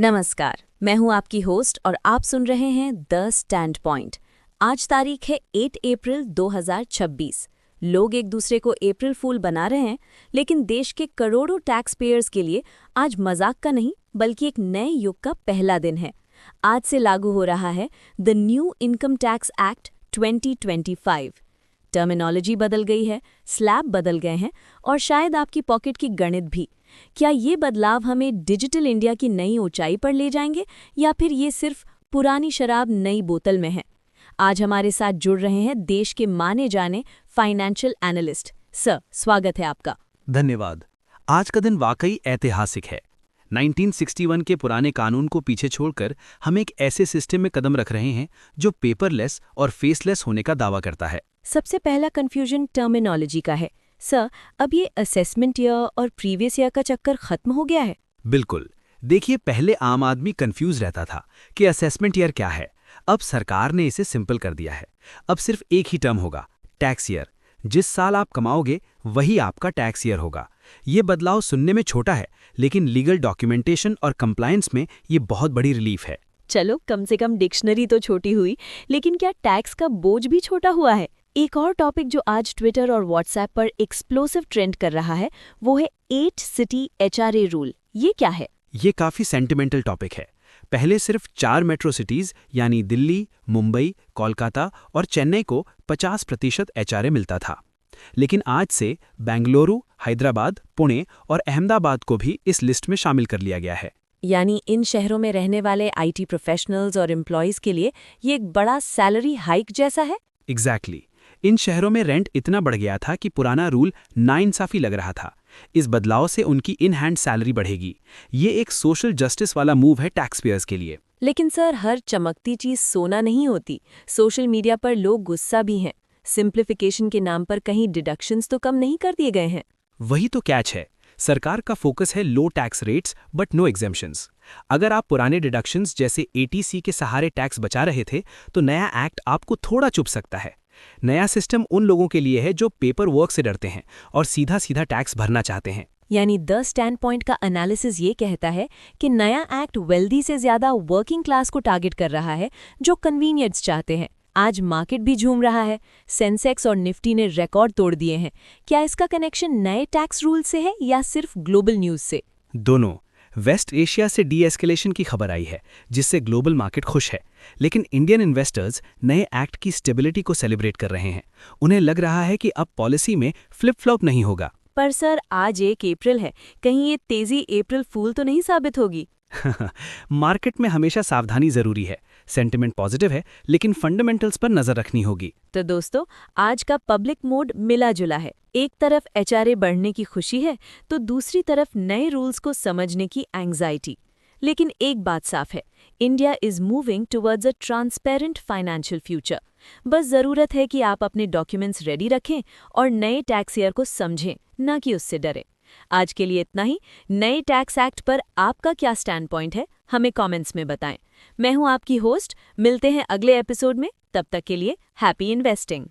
नमस्कार, मैं हूं आपकी होस्ट और आप सुन रहे हैं द स्टैंड पॉइंट। आज तारीख है 8 अप्रैल 2026। लोग एक दूसरे को अप्रैल फूल बना रहे हैं, लेकिन देश के करोड़ों टैक्स पेयर्स के लिए आज मजाक का नहीं बल्कि एक नए युग का पहला दिन है। आज से लागू हो रहा है the new income tax act 2025। Terminology बदल गई है, स्लैब बदल गए हैं और शायद आपकी पॉकेट की गणित भी। क्या ये बदलाव हमें डिजिटल इंडिया की नई ऊंचाई पर ले जाएंगे या फिर ये सिर्फ पुरानी शराब नई बोतल में है? आज हमारे साथ जुड़ रहे हैं देश के माने जाने फाइनेंशियल एनालिस्ट। सर, स्वागत है आपका। धन्यवाद। आज का दिन वाकई ऐतिहासिक है। 1961 के पुराने कानून को पीछे छोड़कर हम एक ऐसे सिस्टम में कदम रख रहे हैं जो पेपरलेस और फेसलेस होने का दावा करता है। सबसे पहला कंफ्यूजन टर्मिनोलॉजी का है। सर, अब ये असेसमेंट ईयर और प्रीवियस ईयर का चक्कर खत्म हो गया है? बिल्कुल। देखिए, पहले आम आदमी कंफ्यूज रहता था कि असेसमेंट ईयर क्या है। अब सरकार ने इसे सिंपल कर दिया है। अब सिर्फ एक ही टर्म होगा, टैक्स ईयर। जिस साल आप कमाओगे वही आपका टैक्स ईयर होगा। ये बदलाव सुनने में छोटा है, लेकिन लीगल डॉक्यूमेंटेशन और कंप्लायंस में ये बहुत बड़ी रिलीफ है। चलो, कम से कम डिक्शनरी तो छोटी हुई, लेकिन क्या टैक्स का बोझ भी छोटा हुआ है? एक और टॉपिक जो आज ट्विटर और व्हाट्सएप पर एक्सप्लोसिव ट्रेंड कर रहा है वो है 8 सिटी HRA रूल। ये क्या है? ये काफी सेंटिमेंटल टॉपिक है। पहले सिर्फ 4 मेट्रो सिटीज यानी दिल्ली, मुंबई, कोलकाता और चेन्नई को 50% HRA मिलता था। लेकिन आज से बेंगलुरु, हैदराबाद, पुणे और अहमदाबाद को भी इस लिस्ट में शामिल कर लिया गया है। यानी इन शहरों में रहने वाले IT प्रोफेशनल्स और एम्प्लॉयज़ के लिए ये एक बड़ा सैलरी हाइक जैसा है? एग्जैक्टली। इन शहरों में रेंट इतना बढ़ गया था कि पुराना रूल नाइंसाफी लग रहा था। इस बदलाव से उनकी इन हैंड सैलरी बढ़ेगी। ये एक सोशल जस्टिस वाला मूव है टैक्स पेयर्स के लिए। लेकिन सर, हर चमकती चीज सोना नहीं होती। सोशल मीडिया पर लोग गुस्सा भी हैं। सिंप्लीफिकेशन के नाम पर कहीं डिडक्शंस तो कम नहीं कर दिए गए हैं? वही तो कैच है। सरकार का फोकस है low tax rates but no exemptions. अगर आप पुराने डिडक्शंस जैसे ATC के सहारे टैक्स बचा रहे थे तो नया एक्ट आपको थोड़ा चुभ सकता है। नया सिस्टम उन लोगों के लिए है जो पेपर वर्क से डरते हैं और सीधा सीधा टैक्स भरना चाहते हैं। यानी द स्टैंड पॉइंट का एनालिसिस ये कहता है कि नया एक्ट वेल्दी से ज्यादा वर्किंग क्लास को टारगेट कर रहा है जो कन्वीनियंस चाहते हैं। आज मार्केट भी झूम रहा है। सेंसेक्स और निफ्टी ने रिकॉर्ड तोड़ दिए हैं। क्या इसका कनेक्शन नए टैक्स रूल से है या सिर्फ ग्लोबल न्यूज से? दोनों। वेस्ट एशिया से डी-एस्केलेशन की खबर आई है, जिससे ग्लोबल मार्केट खुश है। लेकिन इंडियन इन्वेस्टर्स नए एक्ट की स्टेबिलिटी को सेलिब्रेट कर रहे हैं। उन्हें लग रहा है कि अब पॉलिसी में फ्लिप फ्लॉप नहीं होगा। पर सर, आज 1 अप्रैल है, कहीं ये तेजी अप्रैल फूल तो नहीं साबित होगी? मार्केट में हमेशा सावधानी जरूरी है। सेंटिमेंट पॉजिटिव है, लेकिन फंडामेंटल्स पर नजर रखनी होगी। तो दोस्तों, आज का पब्लिक मूड मिला जुला है। एक तरफ HRA बढ़ने की खुशी है तो दूसरी तरफ नए रूल्स को समझने की एंग्जाइटी। लेकिन एक बात साफ है, India is moving towards a transparent financial future. बस जरूरत है कि आप अपने डॉक्यूमेंट्स रेडी रखें और नए टैक्स ईयर को समझें, ना कि उससे डरें। आज के लिए इतना ही। नए टैक्स एक्ट पर आपका क्या स्टैंड पॉइंट है, हमें कमेंट्स में बताएं। मैं हूं आपकी होस्ट। मिलते हैं अगले एपिसोड में। तब तक के लिए हैप्पी इन्वेस्टिंग।